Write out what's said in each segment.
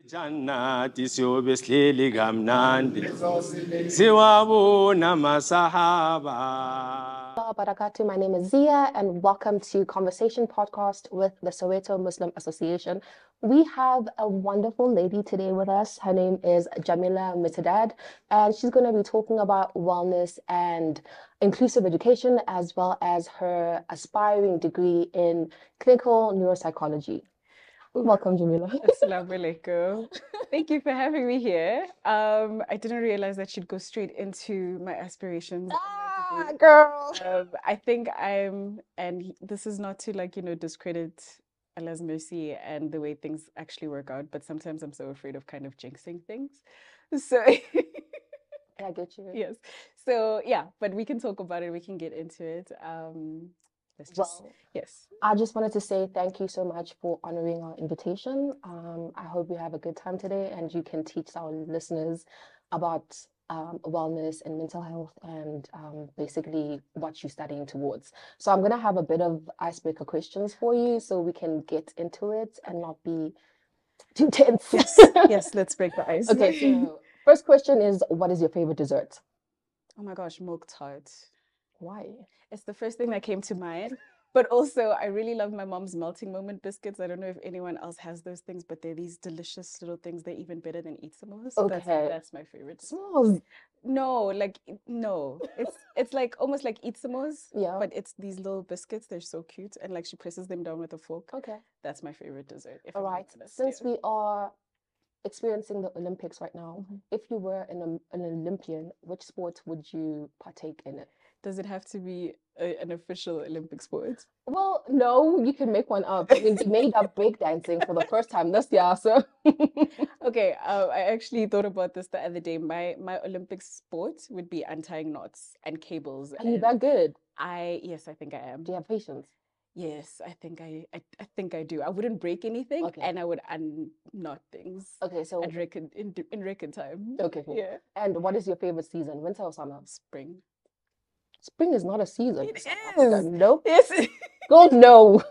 Jannati siyobesleli gamnandi siwabuna masahaba. Barakatuh. My name is Zia, and welcome to Conversation Podcast with the Soweto Muslim Association. We have a wonderful lady today with us. Her name is Jamila Metedad, and she's going to be talking about wellness and inclusive education, as well as her aspiring degree in clinical neuropsychology. Welcome, Jamila. Assalamu alaikum. Thank you for having me here. I didn't realize that she'd go straight into my aspirations. Girl. I think and this is not to discredit Allah's mercy and the way things actually work out, but sometimes I'm so afraid of kind of jinxing things. So I get you. yes. So yeah, but we can talk about it. We can get into it. Yes. I just wanted to say thank you so much for honoring our invitation. I hope you have a good time today and you can teach our listeners about wellness and mental health and basically what you're studying towards. So I'm going to have a bit of icebreaker questions for you so we can get into it and not be too tense. Yes, let's break the ice. Okay, so first question is, what is your favorite dessert? Oh my gosh, milk tart. Why? It's the first thing that came to mind. But also, I really love my mom's melting moment biscuits. I don't know if anyone else has those things, but they're these delicious little things. They're even better than Eat Samos. Okay. That's my favorite. S'mores. No. It's like almost like Eat Samos. Yeah. But it's these little biscuits. They're so cute, and like she presses them down with a fork. Okay. That's my favorite dessert. All right. Since we are experiencing the Olympics right now, if you were an Olympian, which sport would you partake in it? Does it have to be an official Olympic sport? Well, no, you can make one up. I mean, they made up breakdancing for the first time this year, so. Okay, I actually thought about this the other day. My Olympic sport would be untying knots and cables. Are you that good? Yes, I think I am. Do you have patience? Yes, I think I think I do. I wouldn't break anything, Okay. and I would unknot things. Okay, so in record time. okay, cool. Yeah. And what is your favorite season, winter or summer? Spring. Spring is not a season. It is. is. Nope. Yes. God, no.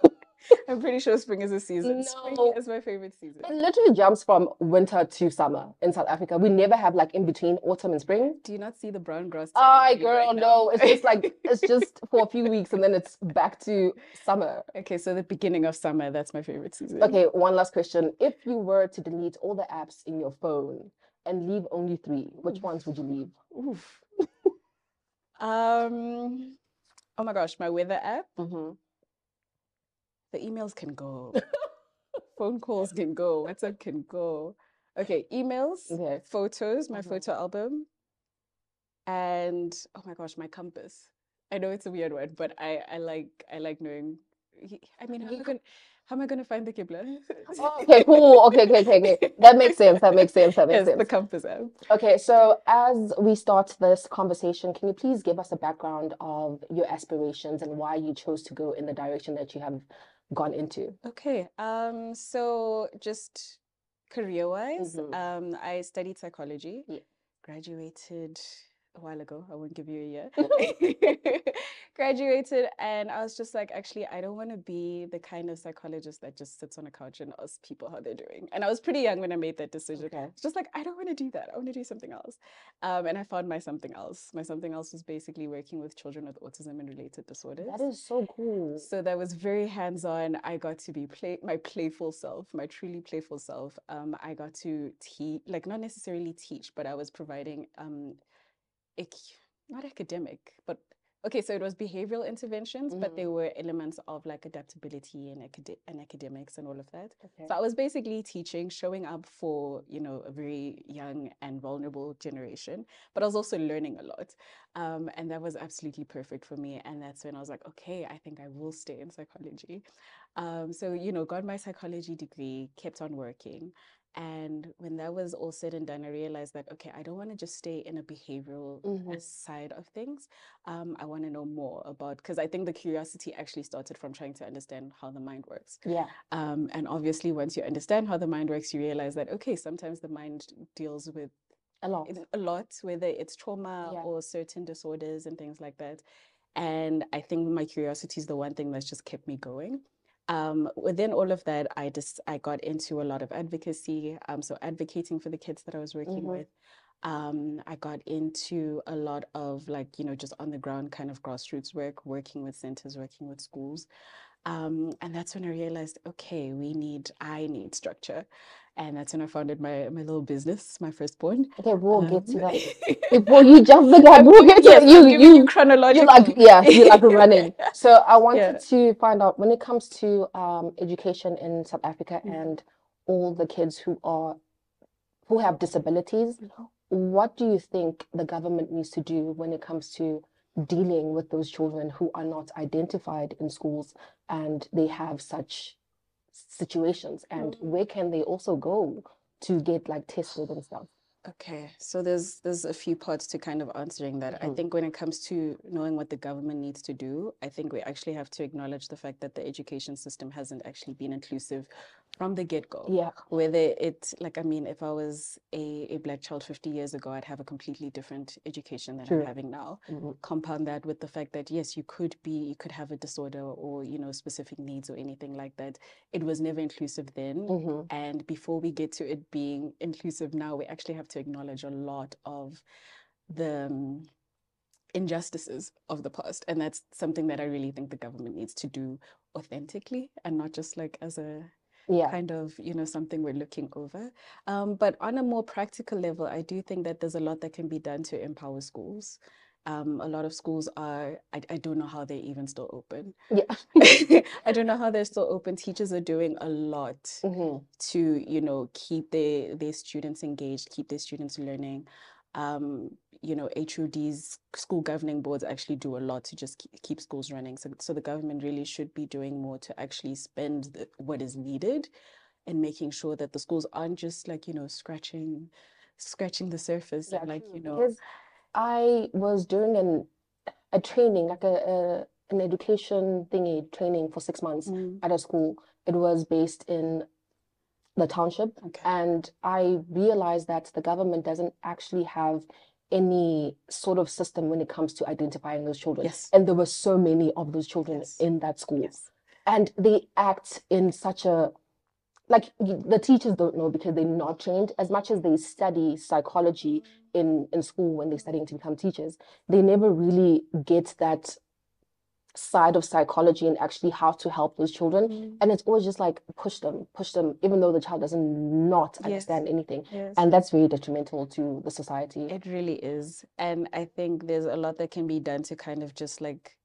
I'm pretty sure spring is a season. No. Spring is my favorite season. It literally jumps from winter to summer in South Africa. We never have like in between autumn and spring. Do you not see the brown grass? Ay, girl, no. It's just like it's just for a few weeks and then it's back to summer. Okay, so the beginning of summer, that's my favorite season. Okay, one last question. If you were to delete all the apps in your phone and leave only 3, which ones would you leave? Oof. Oh my gosh, my weather app. The emails can go. Phone calls can go. WhatsApp can go. Okay, emails, Okay. photos, my photo album, and oh my gosh, my compass. I know it's a weird one, but I like knowing. I mean, how am I gonna find the Qibla? Oh, okay, cool. Okay. That makes sense. Yes, the compass app. Okay, so as we start this conversation, can you please give us a background of your aspirations and why you chose to go in the direction that you have gone into? Okay, so just career-wise, I studied psychology, graduated a while ago. I won't give you a year. Graduated, and I was just like, actually, I don't want to be the kind of psychologist that just sits on a couch and asks people how they're doing. And I was pretty young when I made that decision. Okay. It's just like, I don't want to do that. I want to do something else. And I found my something else. My something else was basically working with children with autism and related disorders. That is so cool. So that was very hands-on. I got to be my playful self, my truly playful self. I got to teach, like not necessarily teach, but I was providing not academic, but okay, so it was behavioral interventions, but there were elements of like adaptability and academics and all of that. Okay. So I was basically teaching, showing up for, a very young and vulnerable generation, but I was also learning a lot. And that was absolutely perfect for me. And that's when I was like, okay, I think I will stay in psychology. So, got my psychology degree, kept on working. And when that was all said and done, I realized that, okay, I don't want to just stay in a behavioral side of things. I want to know more about, because I think the curiosity actually started from trying to understand how the mind works. Yeah. And obviously, once you understand how the mind works, you realize that, okay, sometimes the mind deals with a lot, whether it's trauma or certain disorders and things like that. And I think my curiosity is the one thing that's just kept me going. Within all of that, I got into a lot of advocacy, so advocating for the kids that I was working with. I got into a lot of like, just on the ground kind of grassroots work, working with centers, working with schools. And that's when I realized, okay, I need structure. And that's when I founded my little business, my firstborn. Okay, we'll get to that. Before you jump the gun, we'll get to yes, it. I'm giving you chronological. You like running. So I wanted Yeah. to find out when it comes to education in South Africa and all the kids who have disabilities, what do you think the government needs to do when it comes to dealing with those children who are not identified in schools and they have such situations? And where can they also go to get like tested and stuff? Okay, so there's a few parts to kind of answering that. I think when it comes to knowing what the government needs to do, I think we actually have to acknowledge the fact that the education system hasn't actually been inclusive from the get-go. Yeah. Whether it's like, I mean, if I was a Black child 50 years ago, I'd have a completely different education than I'm having now. Compound that with the fact that, yes, you could have a disorder or, specific needs or anything like that. It was never inclusive then. And before we get to it being inclusive now, we actually have to acknowledge a lot of the injustices of the past. And that's something that I really think the government needs to do authentically and not just like as a kind of, something we're looking over. But on a more practical level, I do think that there's a lot that can be done to empower schools. A lot of schools I don't know how they're even still open. Yeah. I don't know how they're still open. Teachers are doing a lot to, keep their students engaged, keep their students learning. HODs, school governing boards actually do a lot to just keep schools running. So the government really should be doing more to actually spend what is needed and making sure that the schools aren't just like, scratching the surface and like, Because I was doing a training, like an education thingy training for 6 months at a school. It was based in the township, and I realized that the government doesn't actually have any sort of system when it comes to identifying those children. And there were so many of those children in that school. And they act in such a like the teachers don't know because they're not trained as much as they study psychology in school when they're studying to become teachers. They never really get that side of psychology and actually how to help those children. And it's always just like push them, even though the child doesn't not understand anything. And that's very detrimental to the society. It really is. And I think there's a lot that can be done to kind of just like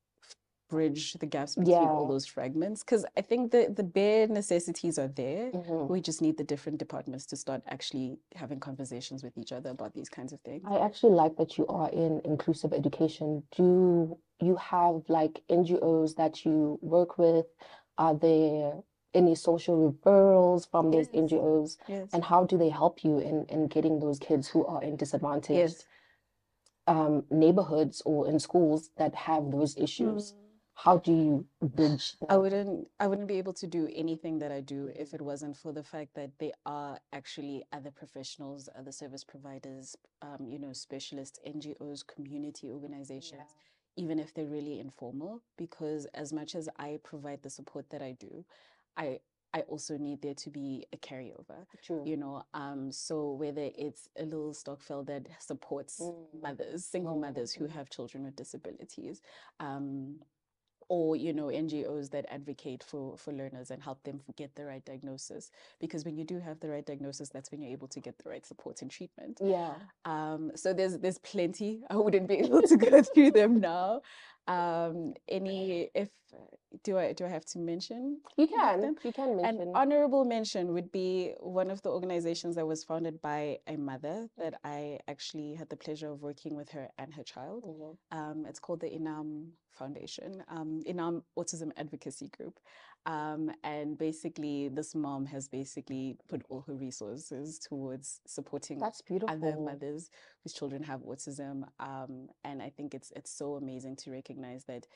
bridge the gaps between all those fragments, because I think the bare necessities are there. We just need the different departments to start actually having conversations with each other about these kinds of things. I actually like that you are in inclusive education. Do you have like NGOs that you work with? Are there any social referrals from those NGOs? And how do they help you in getting those kids who are in disadvantaged neighborhoods or in schools that have those issues? How do you bridge that? I wouldn't be able to do anything that I do if it wasn't for the fact that there are actually other professionals, other service providers, specialists, NGOs, community organizations, even if they're really informal, because as much as I provide the support that I do, I also need there to be a carryover. So whether it's a little stokvel that supports mothers, single mothers who have children with disabilities, or NGOs that advocate for learners and help them get the right diagnosis, because when you do have the right diagnosis, that's when you're able to get the right support and treatment. So there's plenty. I wouldn't be able to go through them now. Do I have to mention? You can mention. An honorable mention would be one of the organizations that was founded by a mother that I actually had the pleasure of working with her and her child. It's called the Inam Foundation, Inam Autism Advocacy Group. And basically this mom has basically put all her resources towards supporting other mothers whose children have autism. And I think it's so amazing to recognize that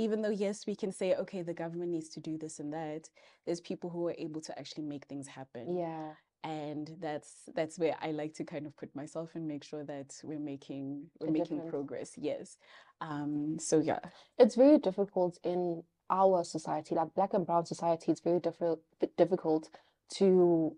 even though, yes, we can say, okay, the government needs to do this and that, there's people who are able to actually make things happen. And that's where I like to kind of put myself and make sure that we're making progress. So yeah. It's very difficult in our society, like Black and brown society, it's very difficult to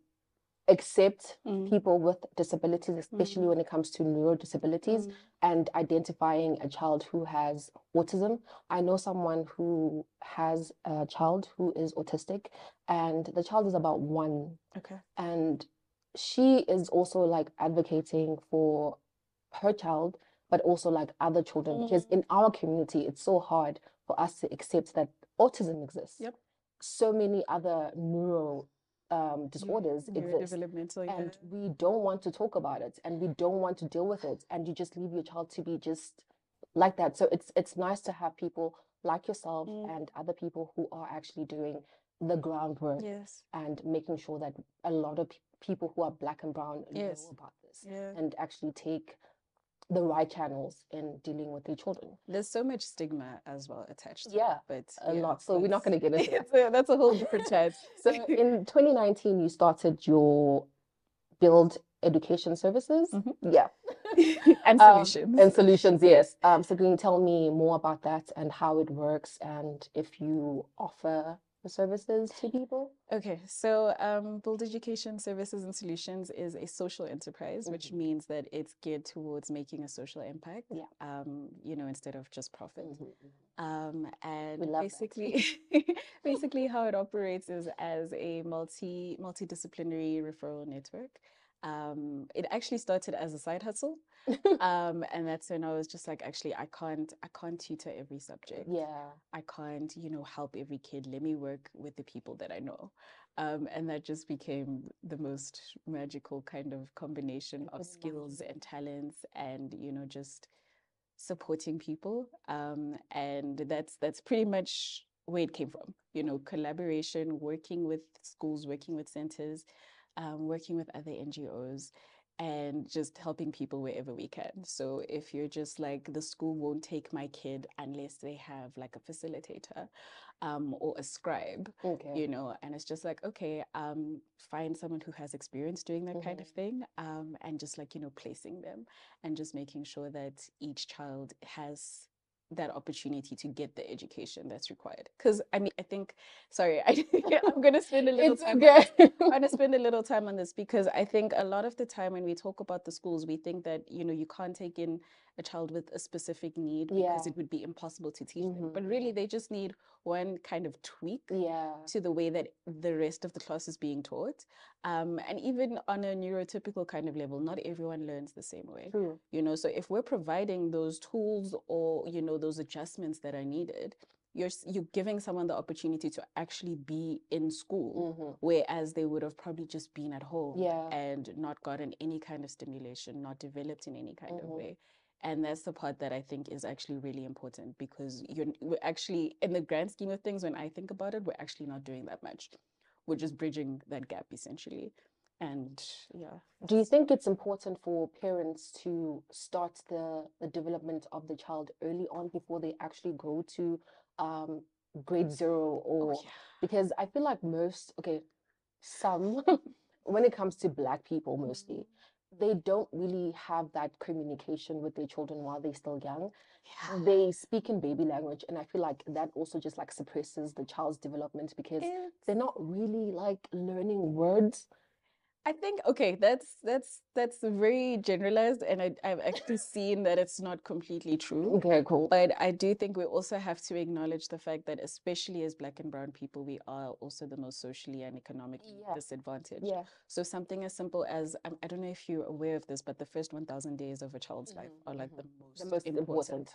accept people with disabilities, especially when it comes to neuro disabilities and identifying a child who has autism. I know someone who has a child who is autistic, and the child is about 1. Okay. And she is also like advocating for her child, but also like other children, because in our community, it's so hard for us to accept that autism exists. Yep. So many other neuro disorders exist, Neurodevelopmental, yeah. and we don't want to talk about it, and we don't want to deal with it, and you just leave your child to be just like that. So it's nice to have people like yourself and other people who are actually doing the groundwork Yes. and making sure that a lot of people who are Black and brown know about this and actually take the right channels in dealing with their children. There's so much stigma as well attached to Yeah, it, but a lot. So we're not going to get into that. That's a whole different chat. So in 2019, you started your Build Education Services. Yeah. And solutions. And solutions, yes. So can you tell me more about that and how it works and if you offer the services to people? Okay, so Build Education Services and Solutions is a social enterprise, which means that it's geared towards making a social impact, you know, instead of just profit. And basically, basically how it operates is as a multidisciplinary referral network. It actually started as a side hustle. And that's when I was just like, actually, I can't tutor every subject. Yeah. I can't, you know, help every kid. Let me work with the people that I know. And that just became the most magical kind of combination of skills and talents and, you know, just supporting people. And that's pretty much where it came from, you know, collaboration, working with schools, working with centers, working with other NGOs, and just helping people wherever we can. So if you're just like, the school won't take my kid unless they have like a facilitator or a scribe, you know, and it's just like, okay, find someone who has experience doing that kind of thing, and just like, you know, placing them and just making sure that each child has that opportunity to get the education that's required. Because I mean, I think, sorry, I'm gonna spend a little time. I'm gonna spend a little time on this because I think a lot of the time when we talk about the schools, we think that, you know, you can't take in a child with a specific need because it would be impossible to teach them. But really, they just need one kind of tweak to the way that the rest of the class is being taught. And even on a neurotypical kind of level, not everyone learns the same way. You know, so if we're providing those tools or, you know, those adjustments that are needed, you're giving someone the opportunity to actually be in school, whereas they would have probably just been at home and not gotten any kind of stimulation, not developed in any kind of way. And that's the part that I think is actually really important, because we're actually, in the grand scheme of things, when I think about it, we're actually not doing that much. We're just bridging that gap essentially. And do you think it's important for parents to start the development of the child early on before they actually go to grade 0 or because I feel like some when it comes to Black people mostly, they don't really have that communication with their children while they're still young. They speak in baby language, and I feel like that also just like suppresses the child's development because they're not really like learning words. I think, okay, that's very generalized, and I've actually seen that it's not completely true. Okay, cool. But I do think we also have to acknowledge the fact that, especially as Black and brown people, we are also the most socially and economically disadvantaged. So something as simple as, I don't know if you're aware of this, but the first 1,000 days of a child's life are like the most important.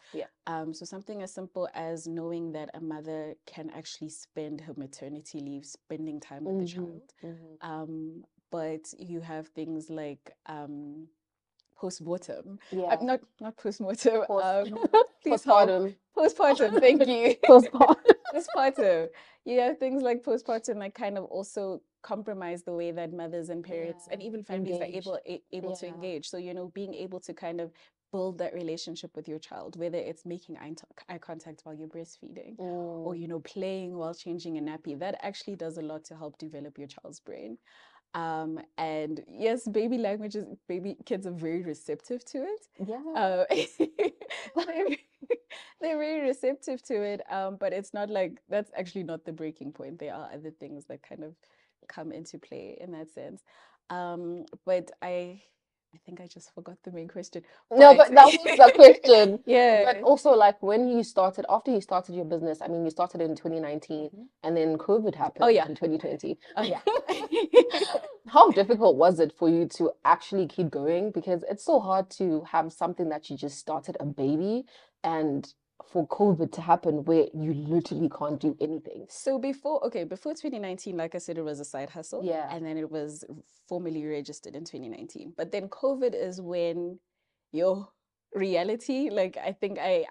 So something as simple as knowing that a mother can actually spend her maternity leave spending time with the child. But you have things like postmortem. Not postmortem. Postpartum. Postpartum. Thank you. Postpartum. You have things like postpartum that kind of also compromise the way that mothers and parents and even families are able to engage. So, you know, being able to kind of build that relationship with your child, whether it's making eye contact while you're breastfeeding or, you know, playing while changing a nappy, that actually does a lot to help develop your child's brain. And yes, baby kids are very receptive to it. they're very receptive to it. But it's not like that's actually not the breaking point. There are other things that kind of come into play in that sense. But I think I just forgot the main question. No, but that was the question. But Yeah. also, like, when you started, after you started your business, I mean, you started in 2019 and then COVID Oh happened yeah. in 2020. Oh yeah. How difficult was it for you to actually keep going? Because it's so hard to have something that you just started a baby and for COVID to happen where you literally can't do anything. So before 2019, like I said, it was a side hustle, Yeah. and then it was formally registered in 2019. But then COVID is when your reality, like I think I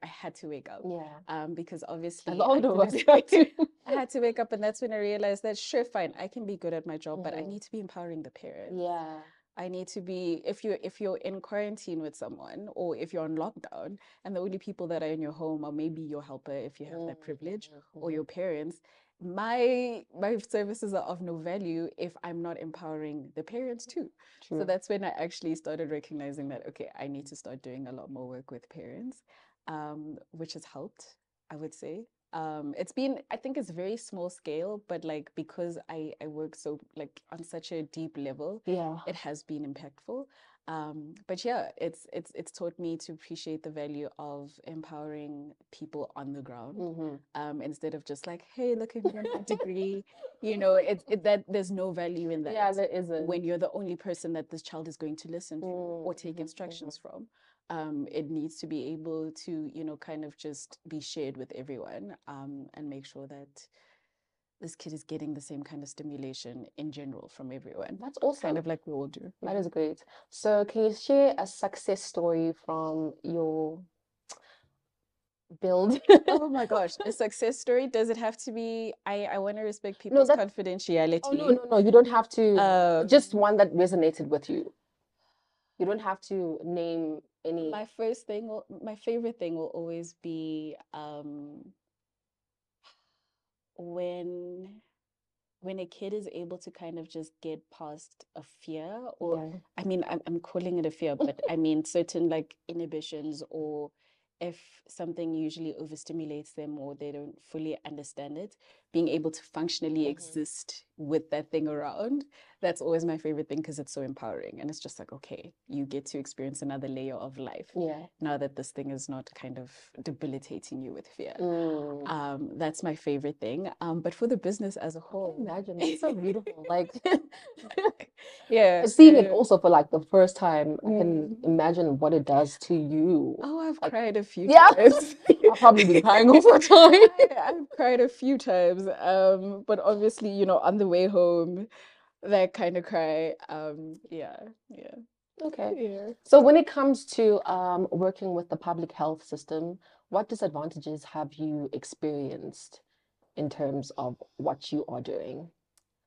had to wake up, Yeah. because A obviously lot I of us couldn't. had to. I had to wake up, and that's when I realized that sure, fine, I can be good at my job, but I Mhm. need to be empowering the parents. Yeah. I need to be if you're in quarantine with someone, or if you're on lockdown and the only people that are in your home are maybe your helper if you have that privilege, or your parents, my services are of no value if I'm not empowering the parents too. So True. that's when I actually started recognizing that okay, I need to start doing a lot more work with parents, which has helped, I would say. It's been, I think it's very small scale, but like because I work so like on such a deep level, Yeah. it has been impactful. But yeah, it's taught me to appreciate the value of empowering people on the ground, instead of just like, hey, look at me, my degree. You know, that there's no value in that. Yeah, there isn't. When you're the only person that this child is going to listen to or take instructions from. It needs to be able to, you know, kind of just be shared with everyone, and make sure that this kid is getting the same kind of stimulation in general from everyone. That's Kind awesome. of like we all do. That is great. So, can you share a success story from your build? Oh my gosh, a success story. Does it have to be? I want to respect No, people's that. Oh, confidentiality. no. You don't have to. Just Um, one that resonated with you. You don't have to name any. my favorite thing will always be when a kid is able to kind of just get past a fear, or Yeah. I mean, I'm calling it a fear, but I mean certain like inhibitions, or if something usually overstimulates them or they don't fully understand it, being able to functionally exist with that thing around, that's always my favorite thing because it's so empowering. And it's just like, okay, you get to experience another layer of life Yeah. now that this thing is not kind of debilitating you with fear. Mm. That's my favorite thing. But for the business as a I whole, can imagine. It's so beautiful. Like yeah. seeing it also for like the first time, I can Mm. imagine what it does to you. Oh, I've Like, cried a few yeah, times. I've probably been crying all the time. I've cried a few times. But obviously, you know, on the way home, that kind of cry. Yeah, yeah, Okay. yeah. So when it comes to working with the public health system, what disadvantages have you experienced in terms of what you are doing?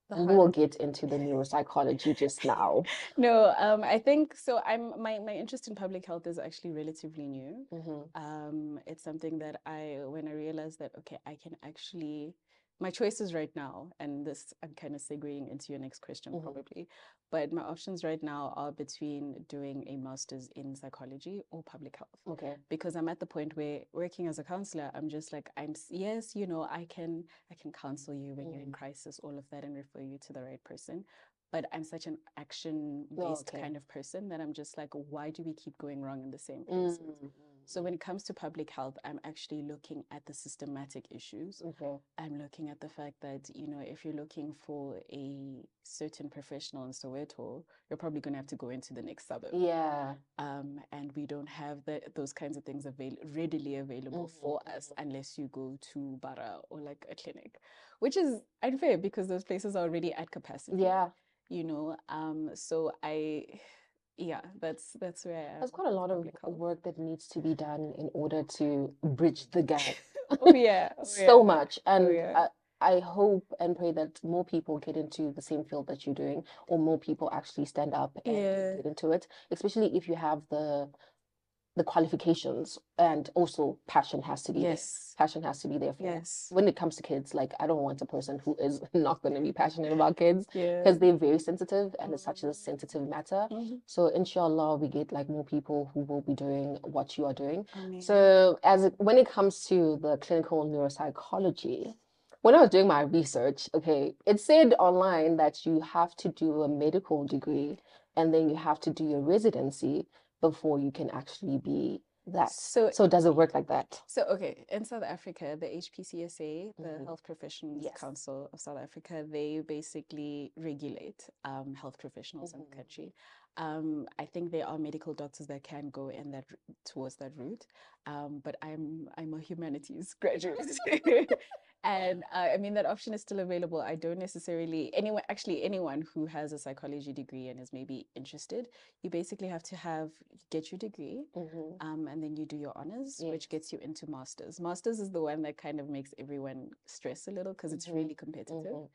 The And we will hard. get into the neuropsychology just now. No, I think so. My interest in public health is actually relatively new. It's something that when I realized that okay, I can actually my choices right now, and this I'm kind of segueing into your next question probably, but my options right now are between doing a master's in psychology or public health. Okay. Because I'm at the point where working as a counselor, I'm just like yes, you know, I can counsel you when you're in crisis, all of that, and refer you to the right person. But I'm such an action-based Okay. kind of person that I'm just like, why do we keep going wrong in the same places? So when it comes to public health, I'm actually looking at the systematic issues. Okay. I'm looking at the fact that, you know, if you're looking for a certain professional in Soweto, you're probably going to have to go into the next suburb. Yeah. And we don't have those kinds of things readily available for us unless you go to Bara or like a clinic, which is unfair because those places are already at capacity. Yeah. You know, so yeah, that's where I am. There's quite a lot of Public health. work that needs to be done in order to bridge the gap. Oh yeah, So yeah. much. And Yeah. I hope and pray that more people get into the same field that you're doing, or more people actually stand up and Yeah. get into it, especially if you have the the qualifications, and also passion has to be there. Yes. Passion has to be there for Yes. when it comes to kids. Like, I don't want a person who is not going to be passionate about kids Yeah. because they're very sensitive and it's such a sensitive matter. Mhm. So inshallah, we get like more people who will be doing what you are doing. Amazing. So when it comes to the clinical neuropsychology, when I was doing my research, okay, it said online that you have to do a medical degree and then you have to do your residency before you can actually be that. So does it work like that? So, okay, in South Africa, the HPCSA, the Mhm. Health Professionals Yes. Council of South Africa, they basically regulate health professionals in the Mhm. country. I think there are medical doctors that can go in that towards that route, but I'm a humanities graduate, and I mean that option is still available. I don't necessarily anyone who has a psychology degree and is maybe interested, you basically have to get your degree. Mhm. And then you do your honors, Yes. which gets you into masters. Masters is the one that kind of makes everyone stress a little because it's Mhm. really competitive.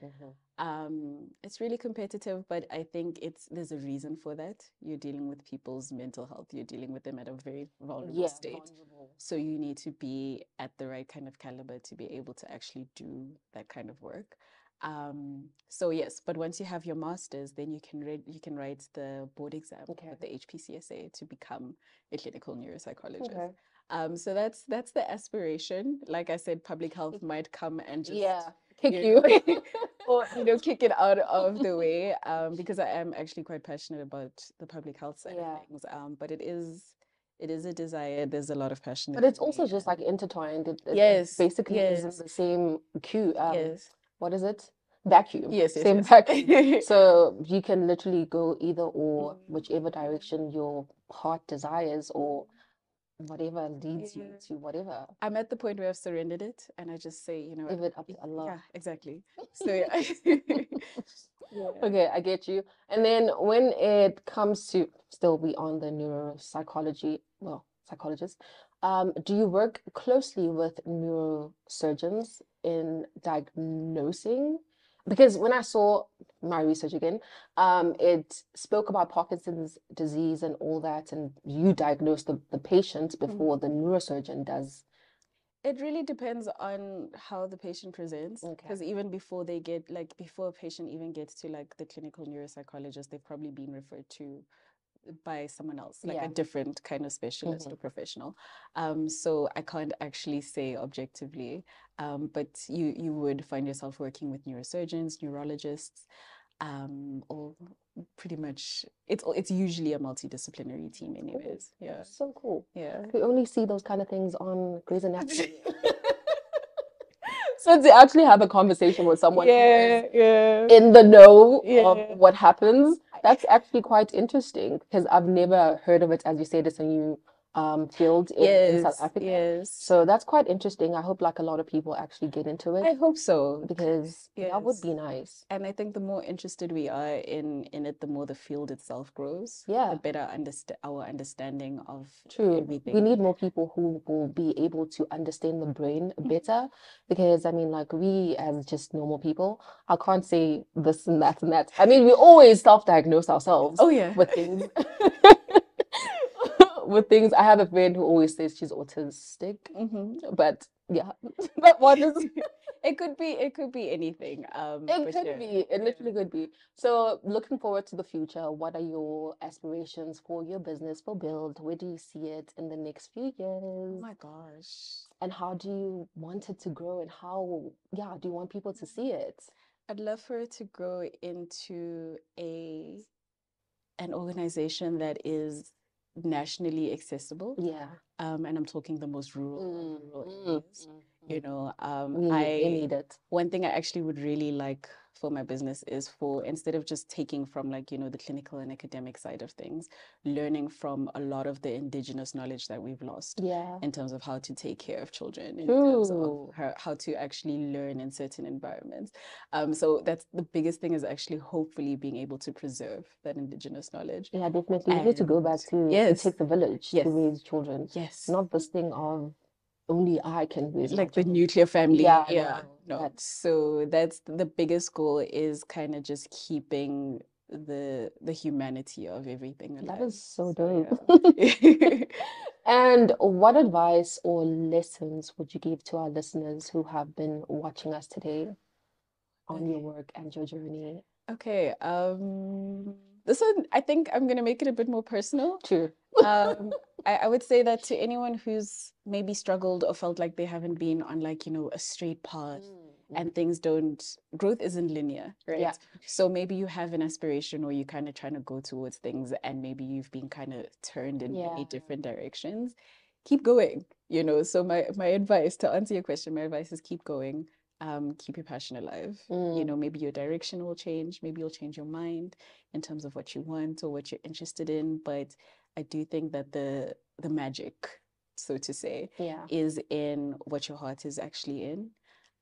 Mhm. It's really competitive, but I think there's a reason for that. You're dealing with people's mental health. You're dealing with them at a very vulnerable Yeah, state. vulnerable. So you need to be at the right kind of caliber to be able to actually do that kind of work. So yes, but once you have your masters, then you can write the board exam Okay. with the HPCSA to become a clinical neuropsychologist. Okay. So that's the aspiration. Like I said, public health might come and just kick you you. know, or kick it out of the way. Because I am actually quite passionate about the public health side Yeah. of things. But it is a desire. There's a lot of passion. But it's also just like intertwined. It Yes, basically is in yes, the same queue. yes. What is it? Vacuum. Yes, yes, Same yes. vacuum. So you can literally go either or, whichever Mhm. direction your heart desires, or whatever leads you Yeah. to whatever. I'm at the point where I've surrendered it, and I just say, you know, Give it up to Allah. yeah, exactly. So yeah. Yeah. Okay, I get you. And then when it comes to still be on the neuropsychology, well, psychologist, do you work closely with neurosurgeons in diagnosing? Because when I saw my research again, it spoke about Parkinson's disease and all that, and you diagnose the patient before the neurosurgeon does. It really depends on how the patient presents, Okay. because even before before a patient even gets to like the clinical neuropsychologist, they've probably been referred to by someone else, like Yeah. a different kind of specialist or professional. So I can't actually say objectively, but you would find yourself working with neurosurgeons, neurologists, or pretty much it's usually a multidisciplinary team anyways. Yeah. That's so cool. Yeah. We only see those kind of things on Grey's Anatomy. So to actually have a conversation with someone who is yeah. in the know Yeah. of what happens, that's actually quite interesting because I've never heard of it. As you said, it's a new field in South Yes, Africa. yes. So that's quite interesting. I hope like a lot of people actually get into I it hope so. because that would Yes. be nice. And I think the more interested we are in it, the more the field itself grows. Yeah. The better our understanding of True. everything. We need more people who will be able to understand the brain better because I mean, like we as just normal people, I can't say this and that and that. I mean, we always self-diagnose ourselves Oh yeah. with things. With things. I have a friend who always says she's autistic, but yeah, that one is. It could be anything. It But could yeah, be. It literally could be. So, looking forward to the future, what are your aspirations for your business, for Build? Where do you see it in the next few Oh years? my gosh. And how do you want it to grow? And how, yeah, do you want people to see it? I'd love for it to grow into an organization that is nationally accessible. Yeah. And I'm talking the most rural areas. You know, We need it. one thing I actually would really like for my business is for instead of just taking from like, the clinical and academic side of things, learning from a lot of the indigenous knowledge that we've lost Yeah. in terms of how to take care of children, in terms of True. how to actually learn in certain environments. So that's the biggest thing, is actually hopefully being able to preserve that indigenous knowledge. Yeah, definitely. We need to go back to it Yes. takes a village Yes. to raise children. Yes. Not this thing of only I can raise my Like the children. nuclear family. Yeah, No. So that's the biggest goal, is kind of just keeping the humanity of everything alive. That is so dope. Yeah. And what advice or lessons would you give to our listeners who have been watching us today on your work and your journey? Okay. This one, I think I'm gonna make it a bit more personal. True. I would say that to anyone who's maybe struggled or felt like they haven't been on like, a straight path and growth isn't linear, right? Yeah. So maybe you have an aspiration or you're kind of trying to go towards things and maybe you've been kind of turned in many different directions. Keep going, So my advice to answer your question, my advice is keep going. Keep your passion alive. Maybe your direction will change. Maybe you'll change your mind in terms of what you want or what you're interested in. But I do think that the magic, so to say, is in what your heart is actually in.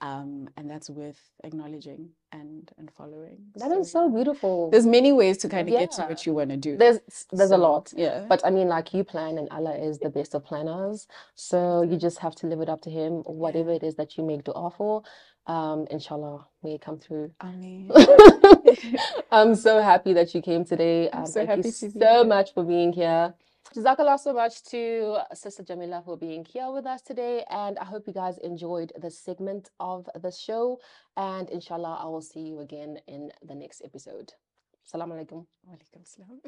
And that's with acknowledging and following. That is so beautiful. There's many ways to kind of get to what you want to do. There's a lot. Yeah. But I mean, like, you plan and Allah is the best of planners. So you just have to live it up to him. Whatever it is that you make dua for, inshallah, may it come through. Ameen. I'm so happy that you came today. I'm so thank happy you to be so here. much for being here. Jazakallah so much to Sister Jamila for being here with us today. And I hope you guys enjoyed this segment of the show. And inshallah, I will see you again in the next episode. Assalamu alaikum. Walaikum salam.